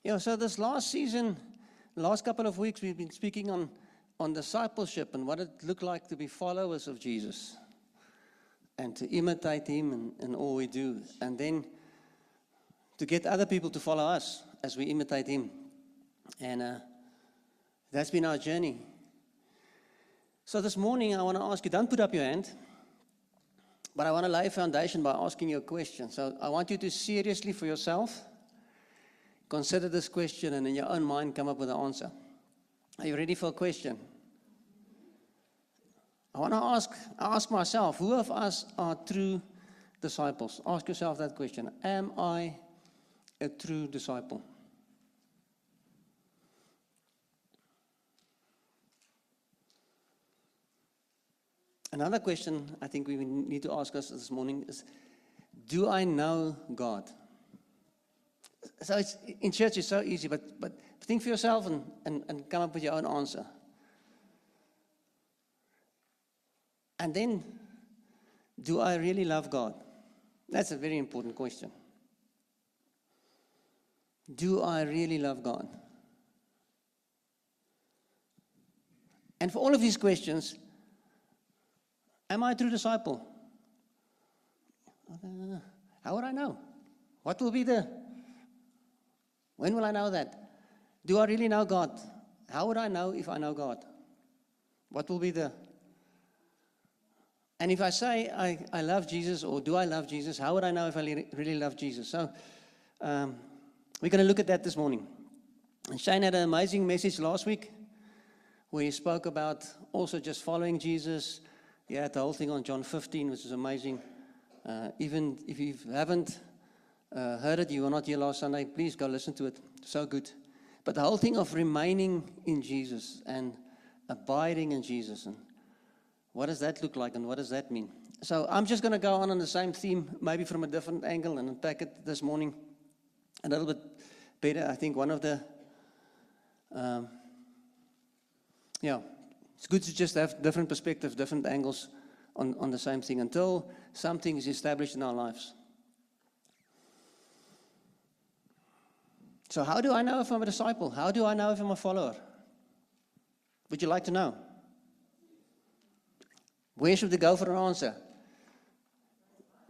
Yeah, so this last season, last couple of weeks, we've been speaking on discipleship and what it looked like to be followers of Jesus and to imitate him in all we do, and then to get other people to follow us as we imitate him. And that's been our journey. So this morning, I want to ask you, don't put up your hand, but I want to lay a foundation by asking you a question. So I want you to seriously for yourself consider this question and in your own mind come up with an answer. Are you ready for a question? I want to ask myself, who of us are true disciples? Ask yourself that question. Am I a true disciple? Another question I think we need to ask us this morning is, do I know God? So in church it's so easy, but think for yourself and come up with your own answer. And then, do I really love God? That's a very important question. Do I really love God? And for all of these questions, am I a true disciple? How would I know? What will be when will I know that? Do I really know God? How would I know if I know God? What will be and if I say I love Jesus, or do I love Jesus, how would I know if I really love Jesus? So we're going to look at that this morning. And Shane had an amazing message last week where he spoke about also just following Jesus. He had the whole thing on John 15, which is amazing. Even if you haven't heard it, you were not here last Sunday, please go listen to it. So good. But the whole thing of remaining in Jesus and abiding in Jesus, and what does that look like and what does that mean? So I'm just going to go on the same theme, maybe from a different angle, and unpack it this morning a little bit better. I think one of the, it's good to just have different perspectives, different angles on the same thing until something is established in our lives. So how do I know if I'm a disciple? How do I know if I'm a follower? Would you like to know? Where should we go for an answer?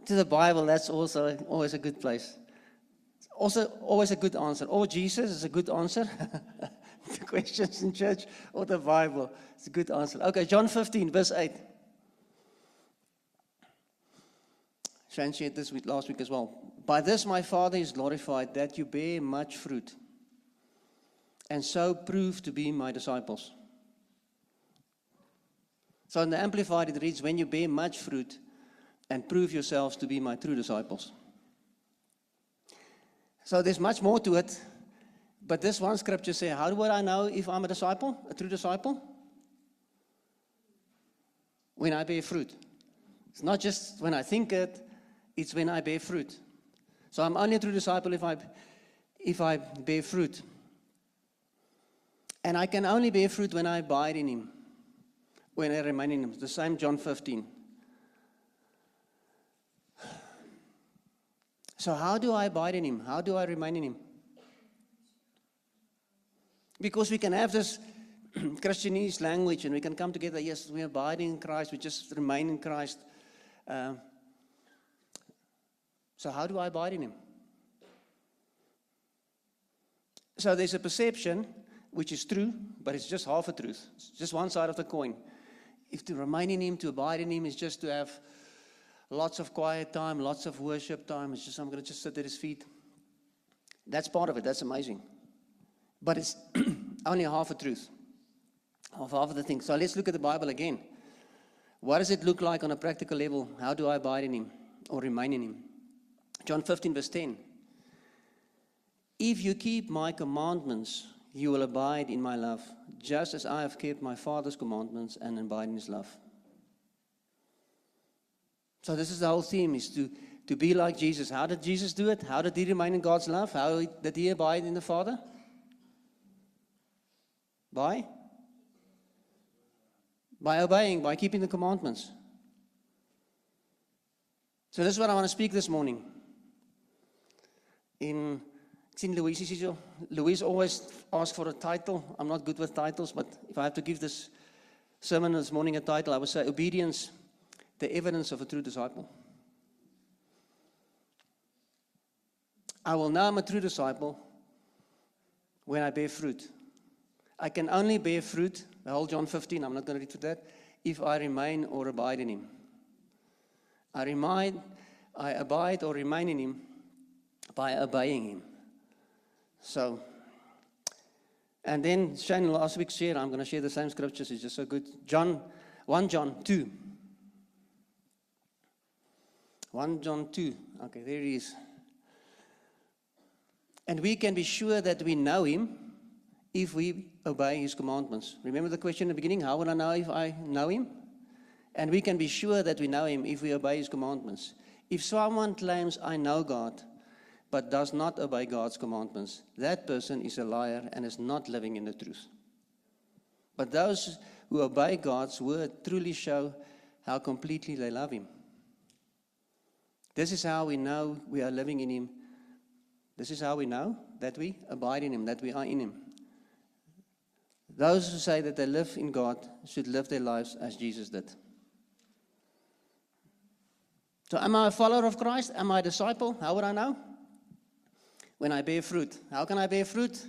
To the Bible, that's also always a good place. It's also always a good answer. Or Jesus is a good answer. The questions in church, or the Bible, it's a good answer. Okay, John 15, verse 8. Shane shared this last week as well. By this my Father is glorified, that you bear much fruit, and so prove to be my disciples. So in the Amplified it reads, when you bear much fruit and prove yourselves to be my true disciples. So there's much more to it, but this one scripture says, how would I know if I'm a disciple, a true disciple? When I bear fruit. It's not just when I think it, it's when I bear fruit. So I'm only a true disciple if I bear fruit. And I can only bear fruit when I abide in him. When I remain in him. The same John 15. So how do I abide in him? How do I remain in him? Because we can have this Christianese language and we can come together, yes, we abide in Christ, we just remain in Christ. So how do I abide in him? So there's a perception which is true, but it's just half a truth. It's just one side of the coin. If to remain in him, to abide in him, is just to have lots of quiet time, lots of worship time. It's just, I'm going to just sit at his feet. That's part of it. That's amazing. But it's only half a truth. Half of the thing. So let's look at the Bible again. What does it look like on a practical level? How do I abide in him or remain in him? John 15 verse 10. If you keep my commandments, you will abide in my love, just as I have kept my Father's commandments and abide in his love. So this is the whole theme, is to be like Jesus. How did Jesus do it? How did he remain in God's love? How did he abide in the Father? By obeying, by keeping the commandments. So this is what I want to speak this morning. It seen Louise is here. Louise always asks for a title. I'm not good with titles, but if I have to give this sermon this morning a title, I would say Obedience, the Evidence of a True Disciple. I will know I'm a true disciple when I bear fruit. I can only bear fruit, the whole John 15, I'm not going to read through that, if I remain or abide in Him. I abide or remain in Him by obeying Him. So, and then Shane last week shared, I'm going to share the same scriptures, it's just so good. 1 John 2. 1 John 2. Okay, there it is. And we can be sure that we know Him if we obey His commandments. Remember the question in the beginning, how will I know if I know Him? And we can be sure that we know Him if we obey His commandments. If someone claims, I know God, but does not obey God's commandments, that person is a liar and is not living in the truth. But those who obey God's word truly show how completely they love Him. This is how we know we are living in Him. This is how we know that we abide in Him, that we are in Him. Those who say that they live in God should live their lives as Jesus did. So am I a follower of Christ? Am I a disciple? How would I know? When I bear fruit. How can I bear fruit?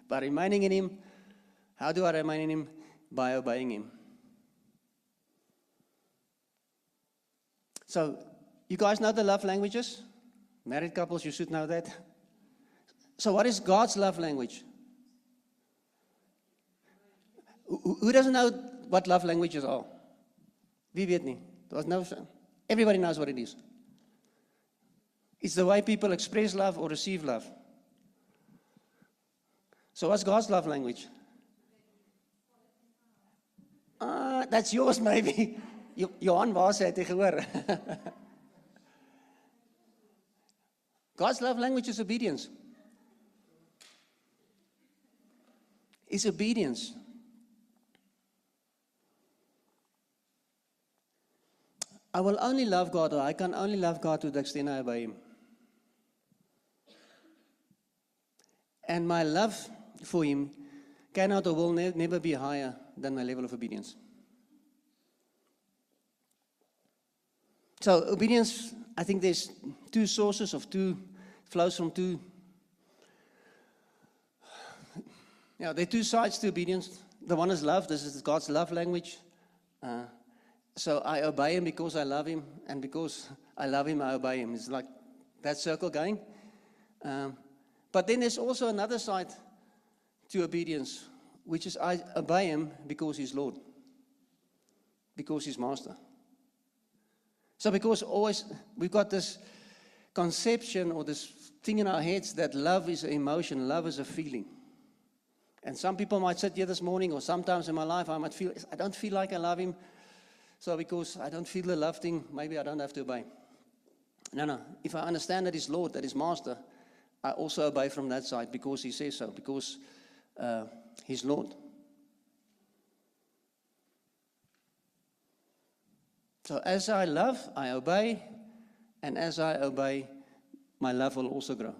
By remaining in Him. How do I remain in Him? By obeying Him. So, you guys know the love languages? Married couples, you should know that. So what is God's love language? Who doesn't know what love languages are? Wie weet nie. Everybody knows what it is. It's the way people express love or receive love. So what's God's love language? That's yours maybe. Johan was het gehoor. God's love language is obedience. It's obedience. I will only love God, or I can only love God to the extent I obey Him. And my love for Him cannot or will never be higher than my level of obedience. So obedience, I think there's two sources of two, flows from two. There are two sides to obedience. The one is love. This is God's love language. So I obey Him because I love Him, and because I love Him, I obey Him. It's like that circle going. But then there's also another side to obedience, which is I obey Him because He's Lord, because He's Master. So because always we've got this conception or this thing in our heads that love is an emotion, love is a feeling. And some people might sit here this morning, or sometimes in my life I might feel, I don't feel like I love Him. So because I don't feel the love thing, maybe I don't have to obey. No. If I understand that He's Lord, that He's Master, I also obey from that side because He says so, because He's Lord. So as I love, I obey. And as I obey, my love will also grow.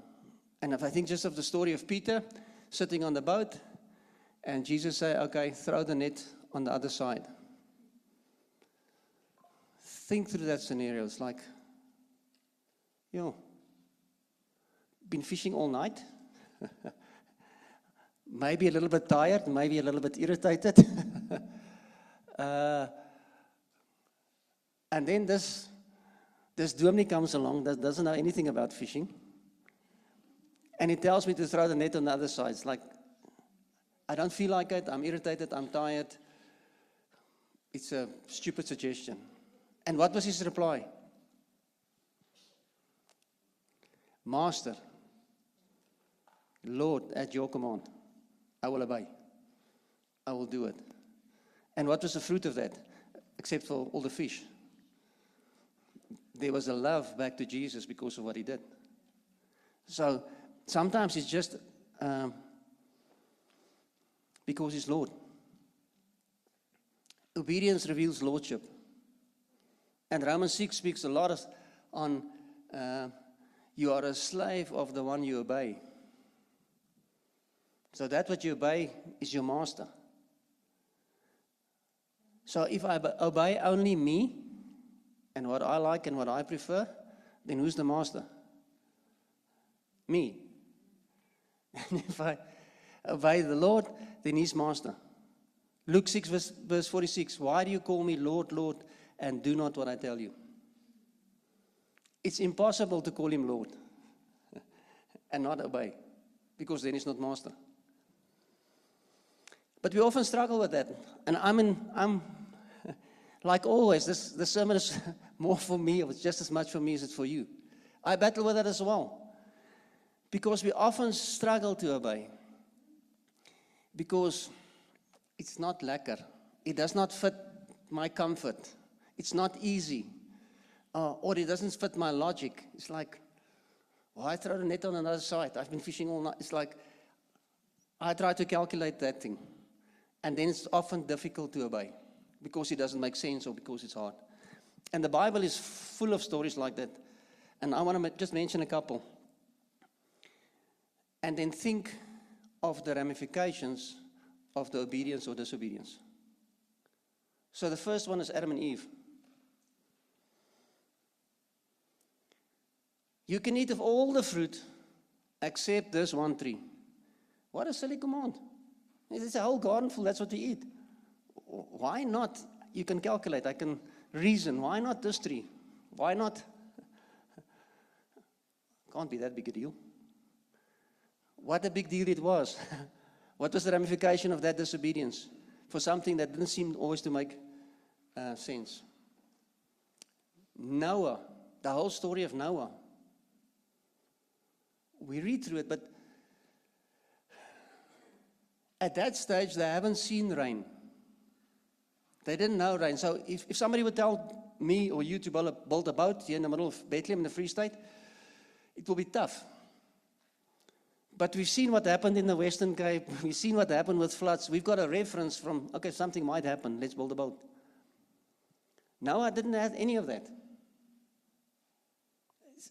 And if I think just of the story of Peter sitting on the boat, and Jesus said, okay, throw the net on the other side. Think through that scenario. It's like, been fishing all night. Maybe a little bit tired, maybe a little bit irritated. And then this dominee comes along that doesn't know anything about fishing. And he tells me to throw the net on the other side. It's like, I don't feel like it, I'm irritated, I'm tired. It's a stupid suggestion. And what was his reply? Master, Lord, at your command, I will obey. I will do it. And what was the fruit of that? Except for all the fish. There was a love back to Jesus because of what He did. So sometimes it's just because He's Lord. Obedience reveals lordship. And Romans 6 speaks a lot on you are a slave of the one you obey. So that what you obey is your master. So if I obey only me and what I like and what I prefer, then who's the master? Me. And if I obey the Lord, then he's master. Luke 6 verse 46, why do you call me Lord, Lord, and do not what I tell you? It's impossible to call him Lord and not obey, because then he's not master. But we often struggle with that. And I'm like always, this sermon is more for me, it's just as much for me as it's for you. I battle with that as well. Because we often struggle to obey. Because it's not lekker. It does not fit my comfort. It's not easy. Or it doesn't fit my logic. It's like, why throw the net on another side? I've been fishing all night. It's like, I try to calculate that thing. And then it's often difficult to obey. Because it doesn't make sense or because it's hard. And the Bible is full of stories like that. And I want to just mention a couple. And then think of the ramifications of the obedience or disobedience. So the first one is Adam and Eve. You can eat of all the fruit except this one tree. What a silly command. It's a whole garden full, that's what we eat. Why not? You can calculate, I can reason. Why not this tree? Why not? Can't be that big a deal. What a big deal it was. What was the ramification of that disobedience for something that didn't seem always to make sense? Noah, the whole story of Noah. We read through it, but at that stage, they haven't seen rain. They didn't know rain. So if somebody would tell me or you to build a boat here in the middle of Bethlehem in the Free State, it will be tough. But we've seen what happened in the Western Cape. We've seen what happened with floods. We've got a reference from, okay, something might happen. Let's build a boat. Noah didn't have any of that.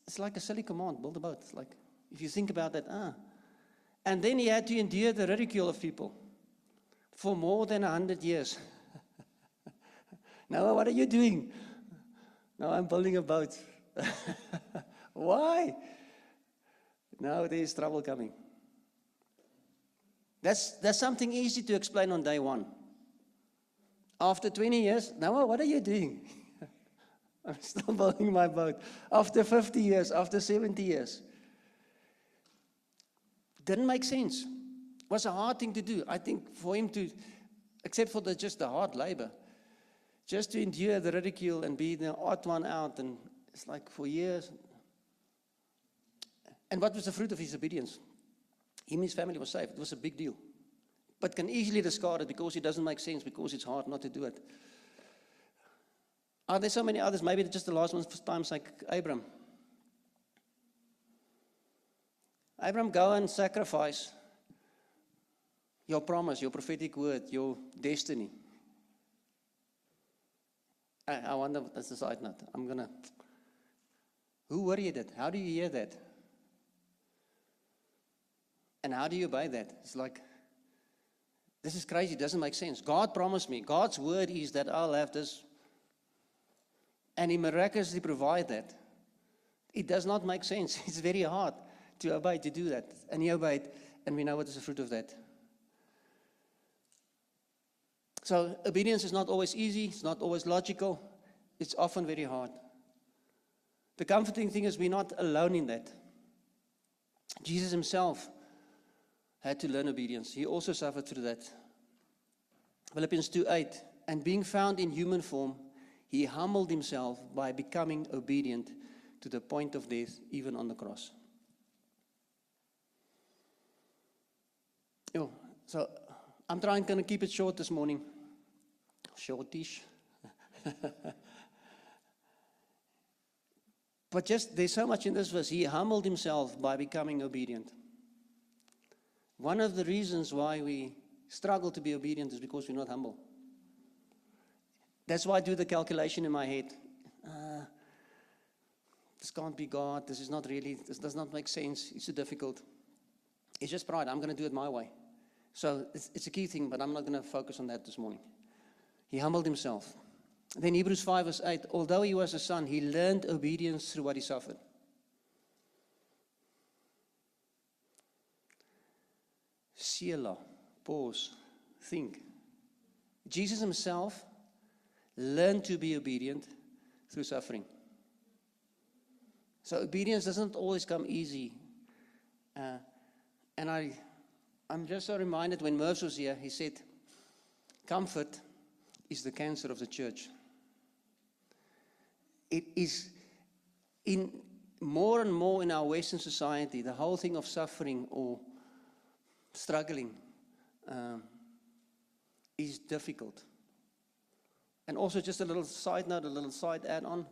It's like a silly command, build a boat. It's like, if you think about that, And then he had to endure the ridicule of people for more than 100 years. Noah, what are you doing? No, I'm building a boat. Why? Now there is trouble coming. That's something easy to explain on day one. After 20 years, Noah, what are you doing? I'm still building my boat. After 50 years, after 70 years. Didn't make sense. It was a hard thing to do. I think for him to, except for just the hard labor, just to endure the ridicule and be the odd one out, and it's like for years. And what was the fruit of his obedience? Him and his family were saved. It was a big deal. But can easily discard it because it doesn't make sense, because it's hard not to do it. Are there so many others? Maybe just the last ones for time's sake. Abram, go and sacrifice your promise, your prophetic word, your destiny. I wonder, that's a side note. Who worried it? How do you hear that? And how do you obey that? It's like, this is crazy, it doesn't make sense. God promised me. God's word is that I'll have this. And he miraculously provides that. It does not make sense. It's very hard to obey, to do that. And he obeyed, and we know what is the fruit of that. So obedience is not always easy, it's not always logical, it's often very hard. The comforting thing is we're not alone in that. Jesus himself had to learn obedience. He also suffered through that. Philippians 2:8, and being found in human form, he humbled himself by becoming obedient to the point of death, even on the cross. So I'm trying to keep it short this morning. Shortish. But just, there's so much in this verse. He humbled himself by becoming obedient. One of the reasons why we struggle to be obedient is because we're not humble. That's why I do the calculation in my head. This can't be God. This does not make sense. It's too difficult. It's just pride. I'm going to do it my way. So it's a key thing, but I'm not going to focus on that this morning. He humbled himself. Then Hebrews 5 verse 8, although he was a son, he learned obedience through what he suffered. Selah, pause, think. Jesus himself learned to be obedient through suffering. So obedience doesn't always come easy. And I'm just so reminded when Mervs was here, he said, comfort is the cancer of the church. It is in more and more in our Western society, the whole thing of suffering or struggling is difficult. And also just a little side note, a little side add-on.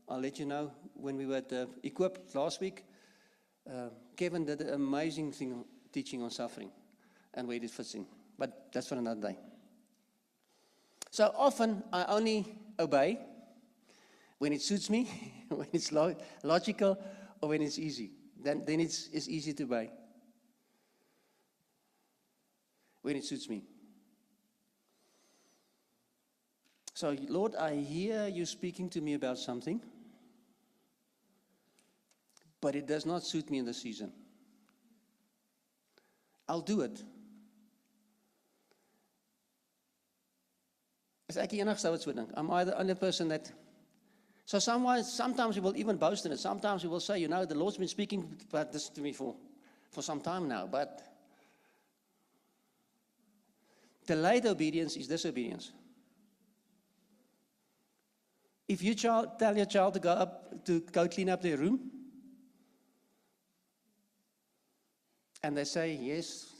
I'll let you know, when we were at Equip last week, Kevin did an amazing thing teaching on suffering and where it fits in. But that's for another day. So often I only obey when it suits me, when it's logical, or when it's easy. Then it's easy to obey. When it suits me. So, Lord, I hear you speaking to me about something, but it does not suit me in this season. I'll do it. Is ek die enigste wat so dink? Am I the only person that... So sometimes we will even boast in it. Sometimes we will say, you know, the Lord's been speaking about this to me for some time now, but delayed obedience is disobedience. If you tell your child to go clean up their room, and they say yes,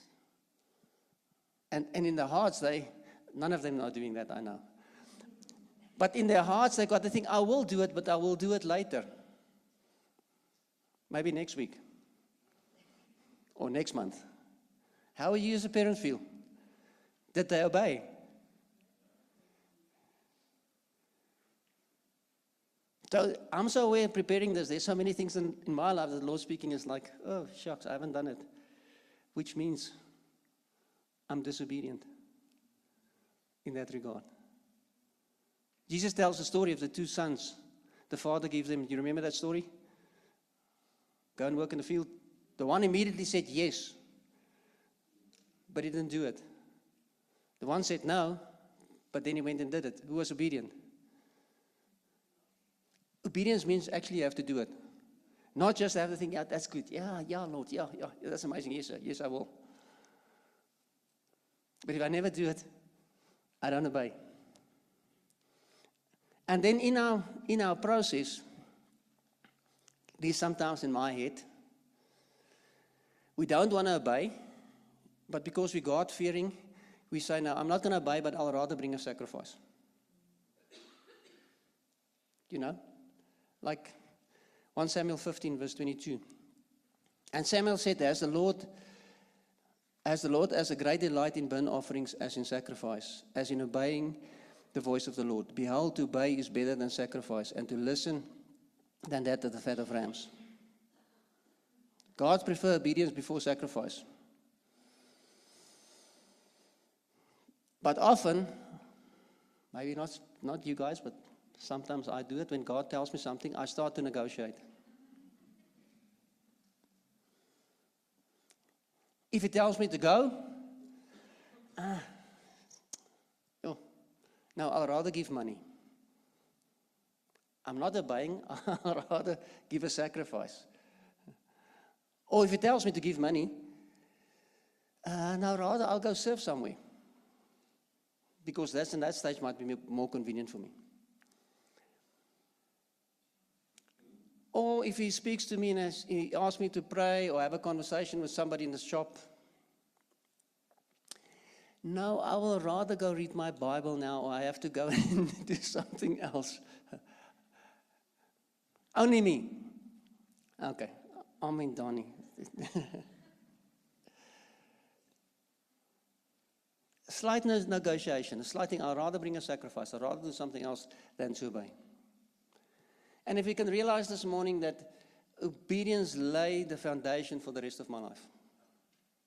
and in their hearts none of them are doing that, I know. But in their hearts they've got to think, I will do it, but I will do it later. Maybe next week. Or next month. How will you as a parent feel? Did they obey? So I'm so aware preparing this. There's so many things in my life that the Lord speaking is like, oh, shucks, I haven't done it. Which means I'm disobedient in that regard. Jesus tells the story of the two sons. The father gives them, do you remember that story? Go and work in the field. The one immediately said yes, but he didn't do it. The one said no, but then he went and did it. Who was obedient? Obedience means actually you have to do it. Not just have to think, yeah, that's good. Yeah, Lord, yeah, that's amazing. Yes, sir. Yes, I will. But if I never do it, I don't obey. And then in our process, there's sometimes in my head, we don't want to obey, but because we're God-fearing, we say, no, I'm not going to obey, but I'll rather bring a sacrifice. You know? Like 1 Samuel 15, verse 22. And Samuel said, as the Lord has a great delight in burnt offerings as in sacrifice, as in obeying the voice of the Lord. Behold, to obey is better than sacrifice, and to listen than that of the fat of rams. God prefers obedience before sacrifice. But often, maybe not you guys, but sometimes I do it. When God tells me something, I start to negotiate. If He tells me to go, no, I'll rather give money. I'm not obeying, I'll rather give a sacrifice. Or if He tells me to give money, no, rather I'll go serve somewhere. Because that's in that stage might be more convenient for me. Or if He speaks to me and He asks me to pray or have a conversation with somebody in the shop, no, I will rather go read my Bible now, or I have to go and do something else. Only me. Okay, I'm in Donnie. Slight negotiation, a slight thing, I'd rather bring a sacrifice, I'd rather do something else than to obey. And if we can realize this morning that obedience laid the foundation for the rest of my life.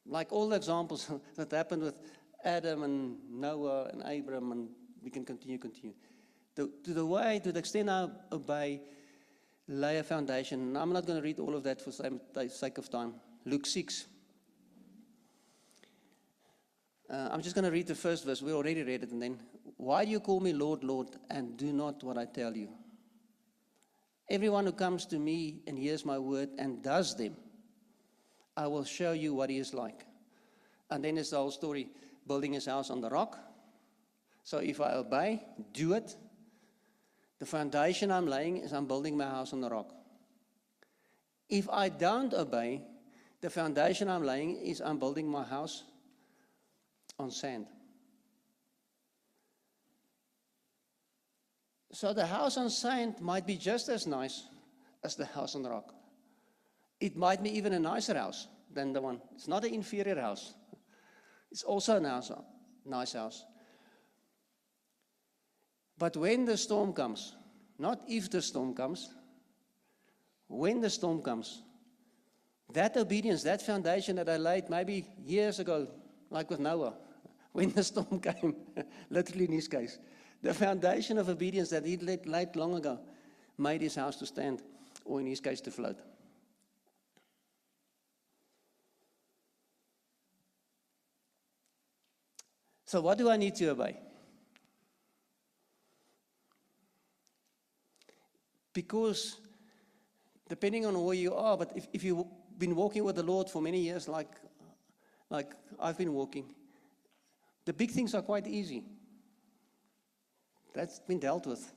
Like all the examples that happened with Adam and Noah and Abram, and we can continue. To the extent I obey, lay a foundation. And I'm not going to read all of that for the sake of time. Luke 6. I'm just going to read the first verse. We already read it. And then, why do you call me Lord, Lord, and do not what I tell you? Everyone who comes to me and hears my word and does them, I will show you what he is like. And then there's the whole story, building his house on the rock. So if I obey, do it, the foundation I'm laying is I'm building my house on the rock. If I don't obey, the foundation I'm laying is I'm building my house on sand. So the house on sand might be just as nice as the house on the rock. It might be even a nicer house than the one. It's not an inferior house. It's also a nice house. But when the storm comes, not if the storm comes, when the storm comes, that obedience, that foundation that I laid maybe years ago, like with Noah, when the storm came, literally in his case, the foundation of obedience that he laid long ago made his house to stand, or in his case to float. So what do I need to obey? Because depending on where you are, but if you've been walking with the Lord for many years, like I've been walking, the big things are quite easy. That's been dealt with.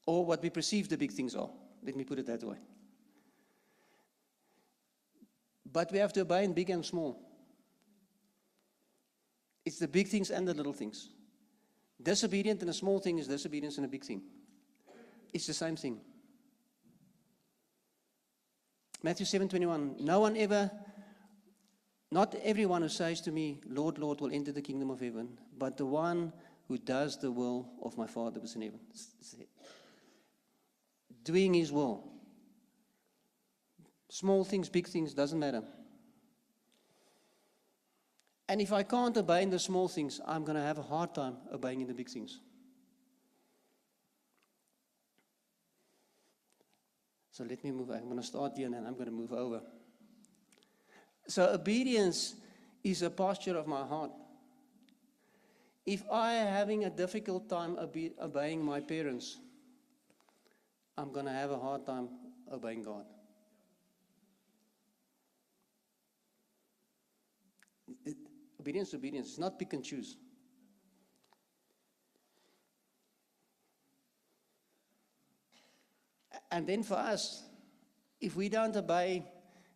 Or what we perceive the big things are. Let me put it that way. But we have to obey in big and small. It's the big things and the little things. Disobedient in a small thing is disobedience in a big thing. It's the same thing. Matthew 7:21. Not everyone who says to me, Lord, Lord, will enter the kingdom of heaven, but the one who does the will of my Father who is in heaven. Doing his will. Small things, big things, doesn't matter. And if I can't obey in the small things, I'm going to have a hard time obeying in the big things. So let me move. I'm going to start here and then I'm going to move over. So obedience is a posture of my heart. If I am having a difficult time obeying my parents, I'm going to have a hard time obeying God. Obedience. It's not pick and choose. And then for us, if we don't obey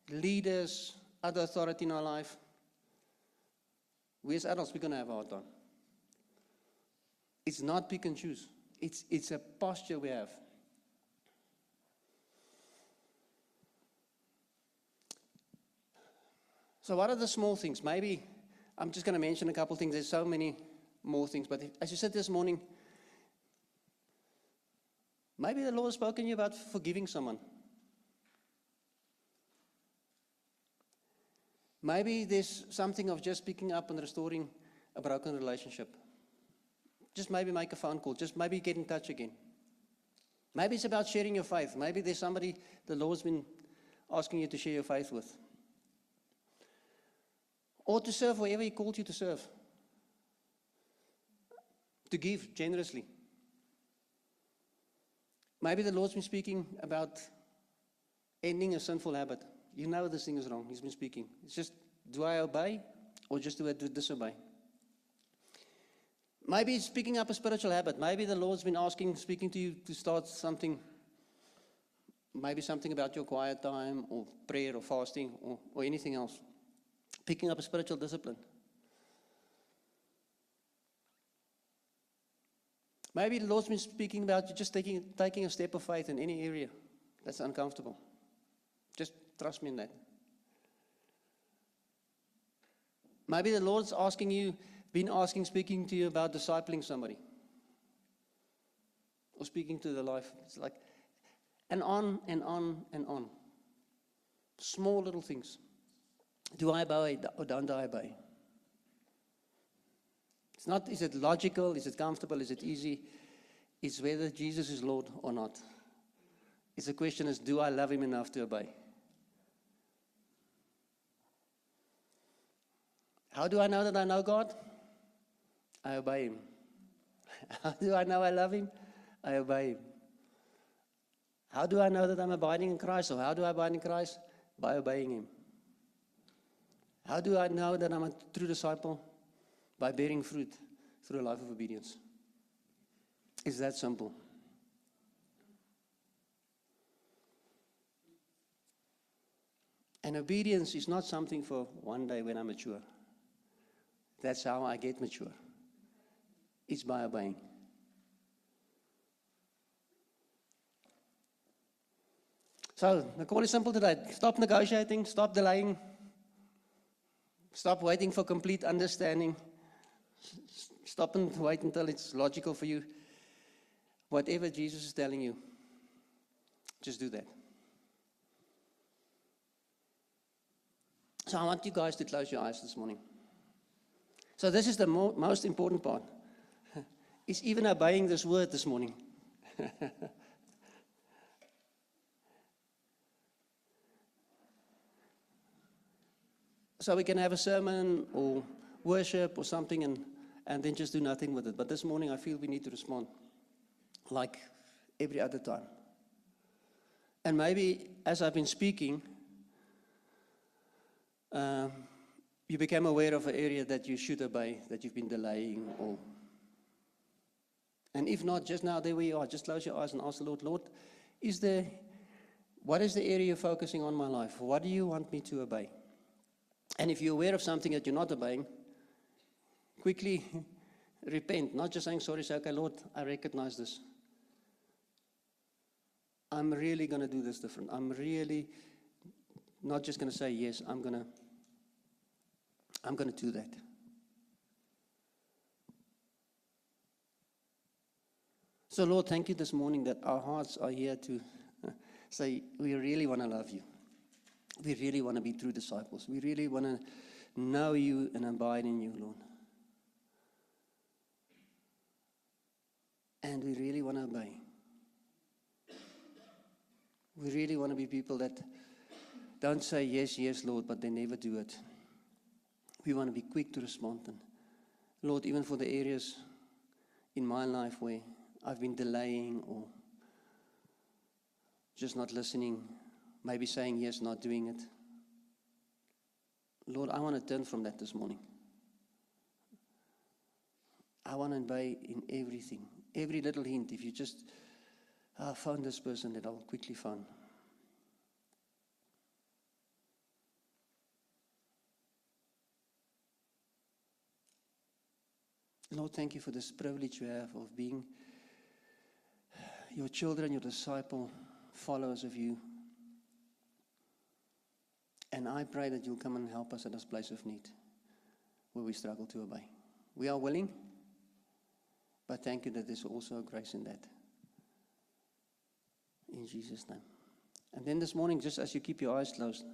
leaders, other authority in our life, we as adults, we're going to have a hard time. It's not pick and choose. It's a posture we have. So what are the small things? Maybe I'm just going to mention a couple things. There's so many more things. But as you said this morning, maybe the Lord has spoken to you about forgiving someone. Maybe there's something of just picking up and restoring a broken relationship. Just maybe make a phone call. Just maybe get in touch again. Maybe it's about sharing your faith. Maybe there's somebody the Lord's been asking you to share your faith with. Or to serve wherever He called you to serve. To give generously. Maybe the Lord's been speaking about ending a sinful habit. You know this thing is wrong. He's been speaking. It's just, do I obey or just do I disobey? Maybe it's picking up a spiritual habit. Maybe the Lord's been speaking to you to start something. Maybe something about your quiet time or prayer or fasting or anything else. Picking up a spiritual discipline. Maybe the Lord's been speaking about you just taking a step of faith in any area that's uncomfortable. Just trust me in that. Maybe the Lord's speaking to you about discipling somebody. Or speaking to the life. It's like, and on and on and on. Small little things. Do I obey or don't I obey? It's not, is it logical? Is it comfortable? Is it easy? It's whether Jesus is Lord or not. It's the question is, do I love him enough to obey? How do I know that I know God? I obey him. How do I know I love him? I obey him. How do I know that I'm abiding in Christ? Or how do I abide in Christ? By obeying him. How do I know that I'm a true disciple? By bearing fruit through a life of obedience. It's that simple. And obedience is not something for one day when I'm mature. That's how I get mature. It's by obeying. So, the call is simple today. Stop negotiating, stop delaying, stop waiting for complete understanding. Stop and wait until it's logical for you. Whatever Jesus is telling you, just do that. So I want you guys to close your eyes this morning. So this is the most important part. Is even obeying this word this morning. So we can have a sermon or worship or something and then just do nothing with it. But this morning I feel we need to respond like every other time. And maybe as I've been speaking, you became aware of an area that you should obey, that you've been delaying. And if not, just now, there where you are, just close your eyes and ask the Lord, Lord, what is the area you're focusing on in my life? What do you want me to obey? And if you're aware of something that you're not obeying, quickly repent. Not just saying, sorry, say, okay, Lord, I recognize this. I'm really going to do this different. I'm really not just going to say, yes, I'm going to do that. So, Lord, thank you this morning that our hearts are here to say, we really want to love you. We really want to be true disciples. We really want to know you and abide in you, Lord. And we really want to obey. We really want to be people that don't say, yes, yes, Lord, but they never do it. We want to be quick to respond. And Lord, even for the areas in my life where I've been delaying or just not listening, maybe saying yes, not doing it. Lord, I want to turn from that this morning. I want to obey in everything. Every little hint. If you just phone this person, that I'll quickly phone. Lord, thank you for this privilege you have of being your children, your disciple, followers of you. And I pray that you'll come and help us at this place of need where we struggle to obey. We are willing, but thank you that there's also a grace in that. In Jesus' name. And then this morning, just as you keep your eyes closed,